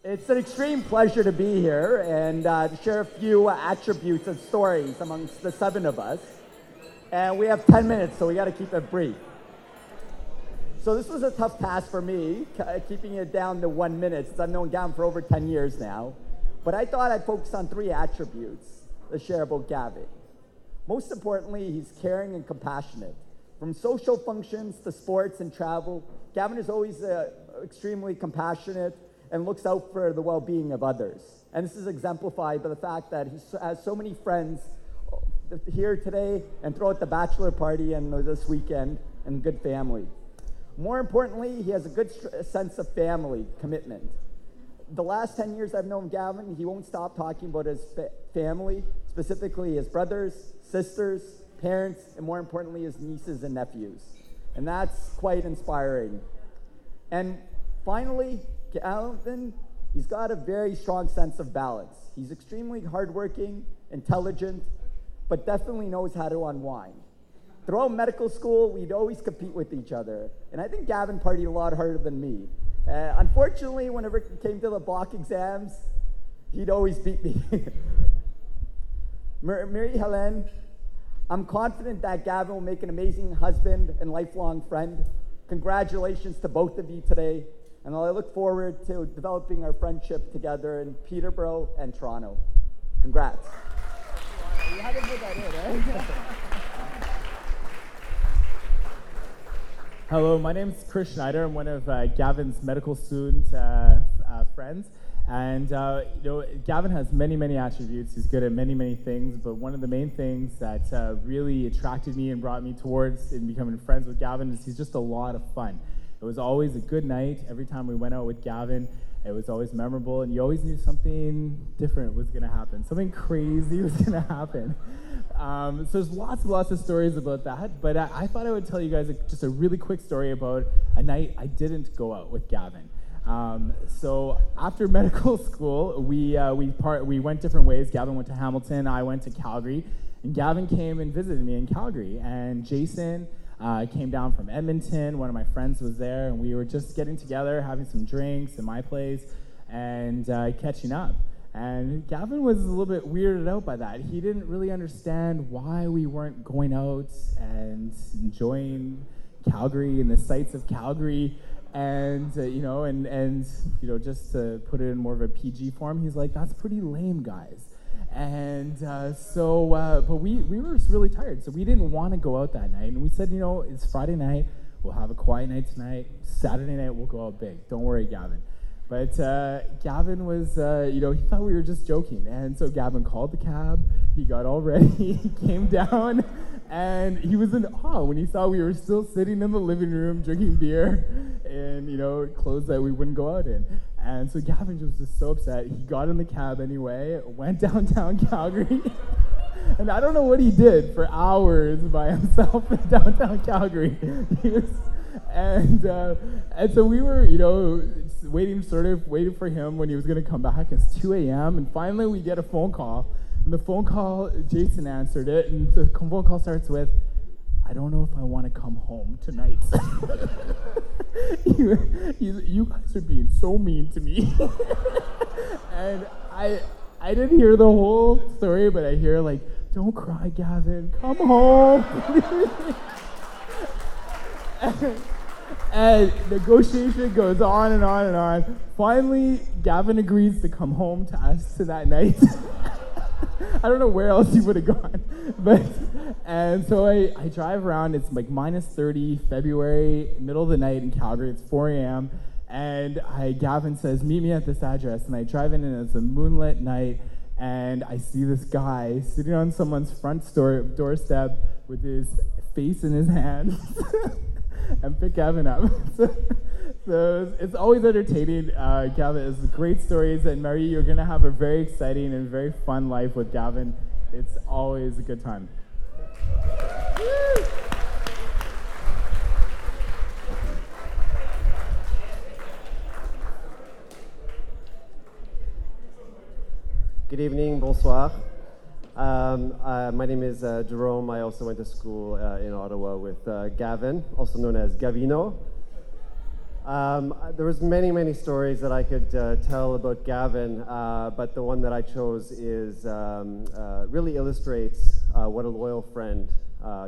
It's an extreme pleasure to be here and to share a few attributes and stories amongst the 7 of us. And we have 10 minutes, so we got to keep it brief. So this was a tough task for me, keeping it down to 1 minute, since I've known Gavin for over 10 years now. But I thought I'd focus on 3 attributes to share about Gavin. Most importantly, he's caring and compassionate. From social functions to sports and travel, Gavin is always extremely compassionate and looks out for the well-being of others. And this is exemplified by the fact that he has so many friends here today and throughout the bachelor party and this weekend, and good family. More importantly, he has a good sense of family commitment. The last 10 years I've known Gavin, he won't stop talking about his family, specifically his brothers, sisters, parents, and more importantly, his nieces and nephews. And that's quite inspiring. And finally, Gavin, he's got a very strong sense of balance. He's extremely hardworking, intelligent, but definitely knows how to unwind. Throughout medical school, we'd always compete with each other. And I think Gavin partied a lot harder than me. Unfortunately, whenever it came to the block exams, he'd always beat me. Marie-Hélène, I'm confident that Gavin will make an amazing husband and lifelong friend. Congratulations to both of you today. And I look forward to developing our friendship together in Peterborough and Toronto. Congrats. You had to put that in, right? Hello, my name is Chris Schneider. I'm one of Gavin's medical student friends. And Gavin has many, many attributes. He's good at many, many things. But one of the main things that really attracted me and brought me towards in becoming friends with Gavin is he's just a lot of fun. It was always a good night. Every time we went out with Gavin, it was always memorable. And you always knew something different was going to happen. Something crazy was going to happen. So there's lots of stories about that, but I thought I would tell you guys just a really quick story about a night I didn't go out with Gavin. So after medical school, we went different ways. Gavin went to Hamilton, I went to Calgary, and Gavin came and visited me in Calgary. And Jason came down from Edmonton. One of my friends was there, and we were just getting together, having some drinks in my place, and catching up. And Gavin was a little bit weirded out by that. He didn't really understand why we weren't going out and enjoying Calgary and the sights of Calgary. And just to put it in more of a PG form, he's like, that's pretty lame, guys. And but we were really tired, so we didn't want to go out that night. And we said, it's Friday night, we'll have a quiet night tonight. Saturday night, we'll go out big. Don't worry, Gavin. But Gavin was, he thought we were just joking. And so Gavin called the cab, he got all ready, he came down, and he was in awe when he saw we were still sitting in the living room drinking beer in, clothes that we wouldn't go out in. And so Gavin was just so upset. He got in the cab anyway, went downtown Calgary, and I don't know what he did for hours by himself in downtown Calgary. And so we were, waiting for him when he was going to come back. It's 2 a.m. and finally we get a phone call. And the phone call, Jason answered it, and the phone call starts with, I don't know if I want to come home tonight. You guys are being so mean to me. And I didn't hear the whole story, but I hear don't cry, Gavin, come home. And negotiation goes on and on and on. Finally, Gavin agrees to come home to us to that night. I don't know where else he would have gone. And so I drive around. It's like minus 30, February, middle of the night in Calgary. It's 4 a.m. And Gavin says, meet me at this address. And I drive in, and it's a moonlit night. And I see this guy sitting on someone's front doorstep with his face in his hands. And pick Gavin up. So it's always entertaining. Gavin, it's great stories. And Marie, you're going to have a very exciting and very fun life with Gavin. It's always a good time. Good evening, bonsoir. My name is Jerome. I also went to school in Ottawa with Gavin, also known as Gavino. There was many stories that I could tell about Gavin, but the one that I chose is really illustrates what a loyal friend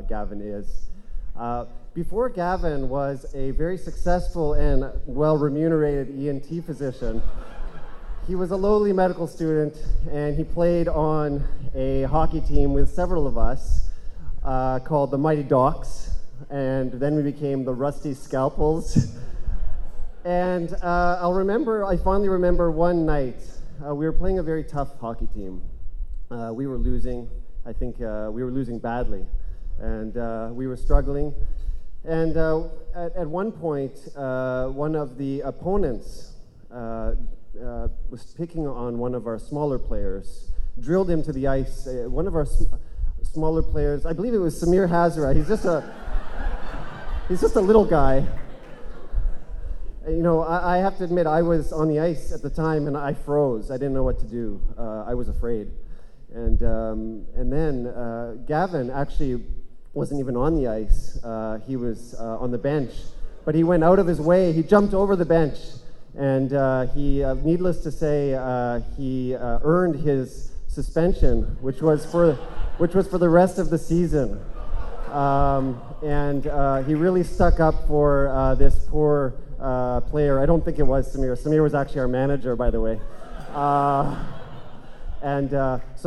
Gavin is. Before Gavin was a very successful and well-remunerated ENT physician, he was a lowly medical student, and he played on a hockey team with several of us called the Mighty Docs, and then we became the Rusty Scalpels. And I fondly remember one night, we were playing a very tough hockey team. We were losing, I think we were losing badly, and we were struggling. And at one point, one of the opponents was picking on one of our smaller players, drilled him to the ice. One of our smaller players, I believe it was Samir Hazara. He's just a little guy. You know, I have to admit, I was on the ice at the time, and I froze. I didn't know what to do. I was afraid. And then Gavin actually wasn't even on the ice. He was on the bench. But he went out of his way. He jumped over the bench. And he, needless to say, he earned his suspension, which was for the rest of the season. And he really stuck up for this poor player. I don't think it was Samir. Samir was actually our manager, by the way. So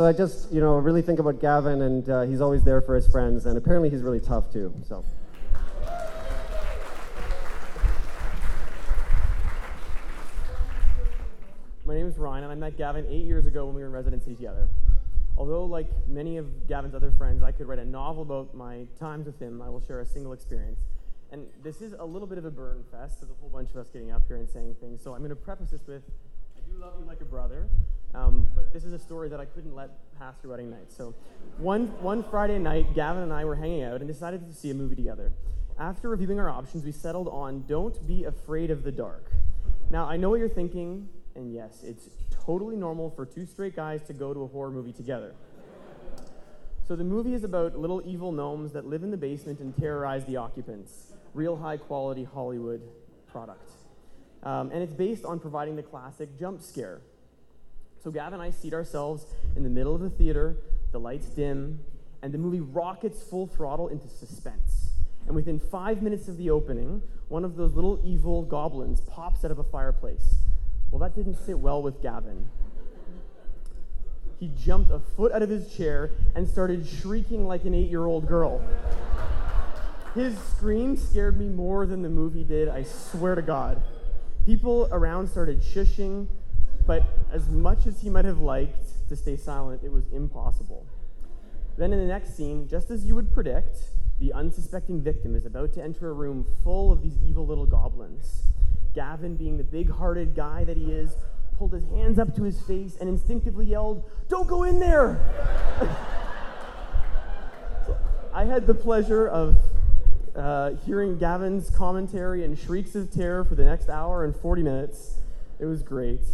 I just, really think about Gavin, and he's always there for his friends, and apparently he's really tough too. So. My name is Ryan, and I met Gavin 8 years ago when we were in residency together. Although, like many of Gavin's other friends, I could write a novel about my times with him, I will share a single experience. And this is a little bit of a burn fest. There's a whole bunch of us getting up here and saying things. So I'm going to preface this with, I do love you like a brother, but this is a story that I couldn't let pass through wedding night. So one Friday night, Gavin and I were hanging out and decided to see a movie together. After reviewing our options, we settled on Don't Be Afraid of the Dark. Now, I know what you're thinking, and yes, it's totally normal for two straight guys to go to a horror movie together. So the movie is about little evil gnomes that live in the basement and terrorize the occupants. Real high-quality Hollywood product. And it's based on providing the classic jump scare. So Gavin and I seat ourselves in the middle of the theater, the lights dim, and the movie rockets full throttle into suspense. And within 5 minutes of the opening, one of those little evil goblins pops out of a fireplace. Well, that didn't sit well with Gavin. He jumped a foot out of his chair and started shrieking like an 8-year-old girl. His scream scared me more than the movie did, I swear to God. People around started shushing, but as much as he might have liked to stay silent, it was impossible. Then in the next scene, just as you would predict, the unsuspecting victim is about to enter a room full of these evil little goblins. Gavin, being the big-hearted guy that he is, pulled his hands up to his face and instinctively yelled, "Don't go in there!" So I had the pleasure of hearing Gavin's commentary and shrieks of terror for the next hour and 40 minutes. It was great.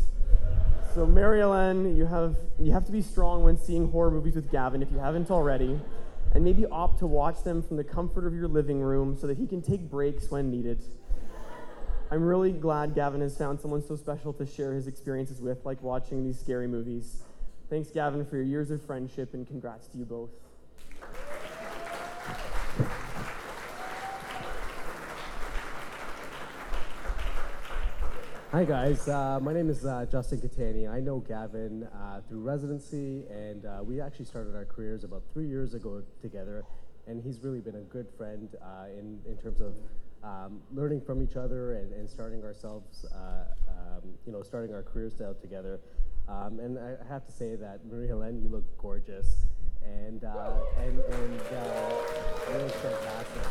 So Mary-Hélène, you have to be strong when seeing horror movies with Gavin if you haven't already, and maybe opt to watch them from the comfort of your living room so that he can take breaks when needed. I'm really glad Gavin has found someone so special to share his experiences with, like watching these scary movies. Thanks, Gavin, for your years of friendship, and congrats to you both. Hi guys, my name is Justin Catani. I know Gavin through residency, and we actually started our careers about 3 years ago together, and he's really been a good friend in terms of learning from each other and starting ourselves, starting our careers out together. And I have to say that Marie-Hélène, you look gorgeous, and really fantastic.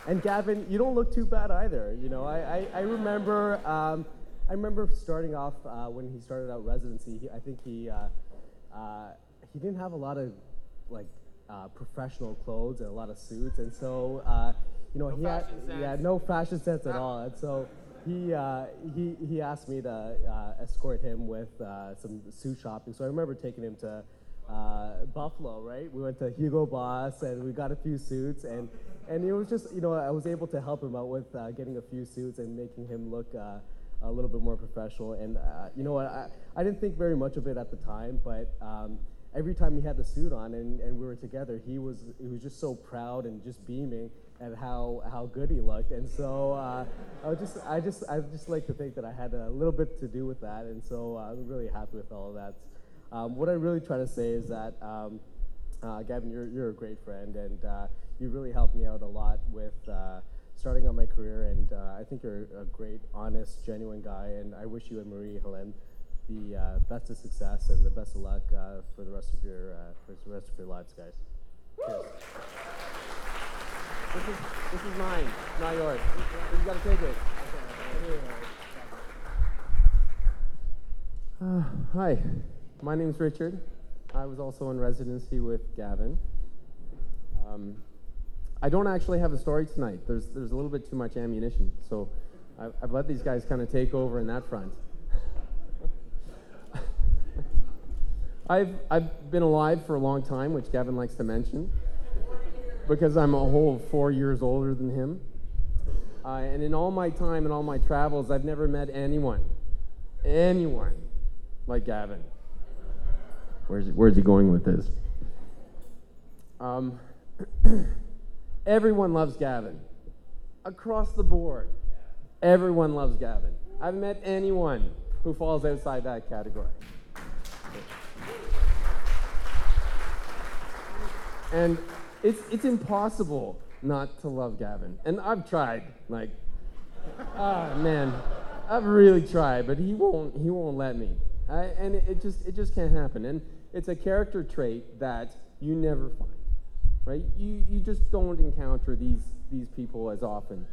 And Gavin, you don't look too bad either. You know, I remember starting off when he started out residency. I think he didn't have a lot of professional clothes and a lot of suits, and so he had no fashion sense at all. And so he asked me to escort him with some suit shopping. So I remember taking him to Buffalo, right? We went to Hugo Boss and we got a few suits, and And it was just, you know, I was able to help him out with getting a few suits and making him look a little bit more professional. And you know what, I didn't think very much of it at the time, but every time he had the suit on and we were together, he was just so proud and just beaming at how good he looked. And so I just like to think that I had a little bit to do with that. And so I'm really happy with all of that. What I really try to say is that Gavin, you're a great friend, and you really helped me out a lot with starting out my career, and I think you're a great, honest, genuine guy, and I wish you and Marie Helene the best of success and the best of luck for the rest of your lives, guys. Cheers. This is mine, not yours. You gotta take it. Hi, my name's Richard. I was also in residency with Gavin. I don't actually have a story tonight. There's a little bit too much ammunition, so I've let these guys kind of take over in that front. I've been alive for a long time, which Gavin likes to mention, because I'm a whole 4 years older than him. And in all my time and all my travels, I've never met anyone like Gavin. Where's he going with this? Everyone loves Gavin. Across the board, everyone loves Gavin. I haven't met anyone who falls outside that category. And it's impossible not to love Gavin. And I've tried, like, man, I've really tried, but he won't let me. And it just can't happen. And it's a character trait that you never find, right? You just don't encounter these people as often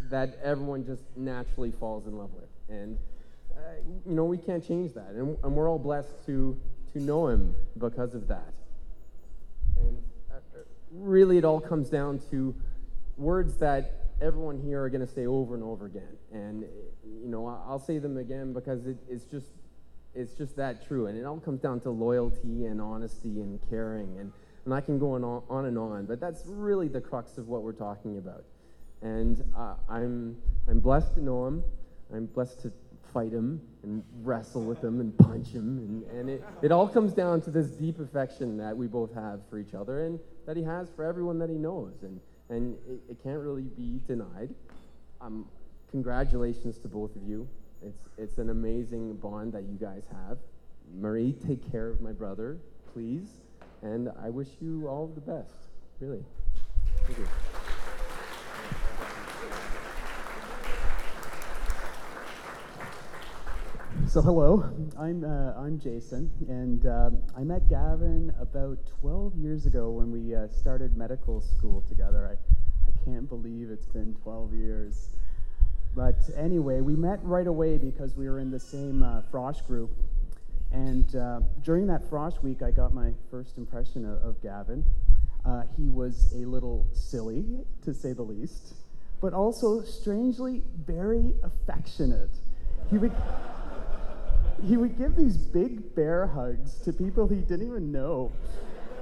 that everyone just naturally falls in love with. And you know, we can't change that. And we're all blessed to know him because of that. And really, it all comes down to words that everyone here are going to say over and over again. And you know, I'll say them again because it's just that true. And it all comes down to loyalty and honesty and caring. And I can go on and on, but that's really the crux of what we're talking about. And I'm blessed to know him. I'm blessed to fight him and wrestle with him and punch him. And it all comes down to this deep affection that we both have for each other and that he has for everyone that he knows. And it can't really be denied. Congratulations to both of you. It's an amazing bond that you guys have. Marie, take care of my brother, please. And I wish you all the best, really. Thank you. So hello, I'm Jason, and I met Gavin about 12 years ago when we started medical school together. I can't believe it's been 12 years. But anyway, we met right away because we were in the same Frosh group. And during that Frosh week, I got my first impression of Gavin. He was a little silly, to say the least, but also strangely very affectionate. He would give these big bear hugs to people he didn't even know.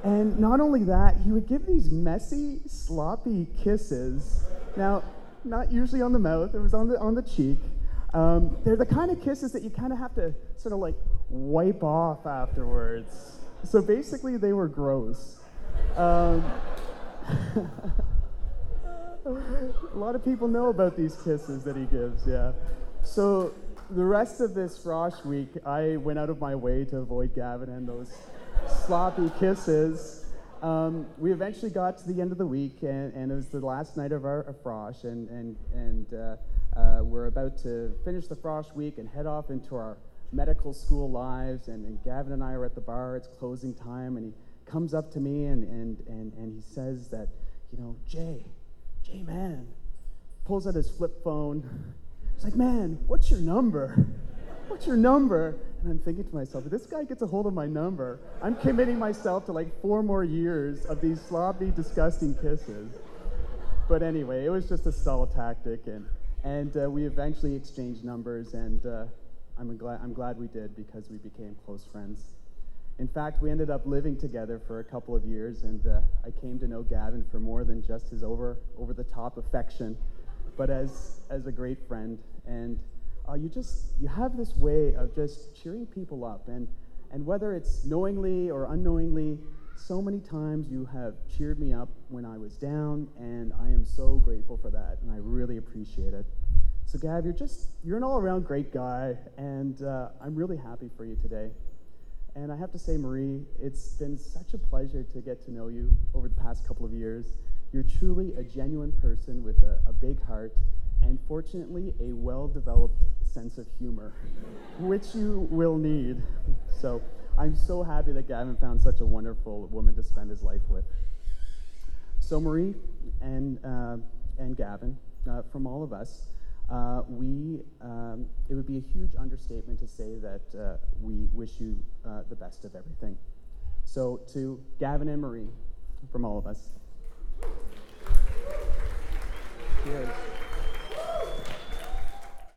And not only that, he would give these messy, sloppy kisses. Now, not usually on the mouth, it was on the cheek. They're the kind of kisses that you kind of have to sort of like wipe off afterwards. So basically, they were gross. A lot of people know about these kisses that he gives, yeah. So the rest of this Frosh week, I went out of my way to avoid Gavin and those sloppy kisses. We eventually got to the end of the week, and it was the last night of our Frosh, and we're about to finish the Frosh week and head off into our medical school lives, and Gavin and I are at the bar, it's closing time, and he comes up to me and he says that, you know, Jay, man, pulls out his flip phone. He's like, man, what's your number? What's your number? And I'm thinking to myself, if this guy gets a hold of my number, I'm committing myself to like 4 more years of these sloppy, disgusting kisses. But anyway, it was just a stall tactic, and we eventually exchanged numbers, and I'm glad we did because we became close friends. In fact, we ended up living together for a couple of years, and I came to know Gavin for more than just his over-the-top affection, but as a great friend. And you have this way of just cheering people up, and whether it's knowingly or unknowingly, so many times you have cheered me up when I was down, and I am so grateful for that, and I really appreciate it. So Gav, you're an all-around great guy, and I'm really happy for you today. And I have to say, Marie, it's been such a pleasure to get to know you over the past couple of years. You're truly a genuine person with a big heart, and fortunately, a well-developed sense of humor, which you will need. So I'm so happy that Gavin found such a wonderful woman to spend his life with. So Marie and Gavin, from all of us, it would be a huge understatement to say that we wish you the best of everything. So to Gavin and Marie, from all of us. Cheers.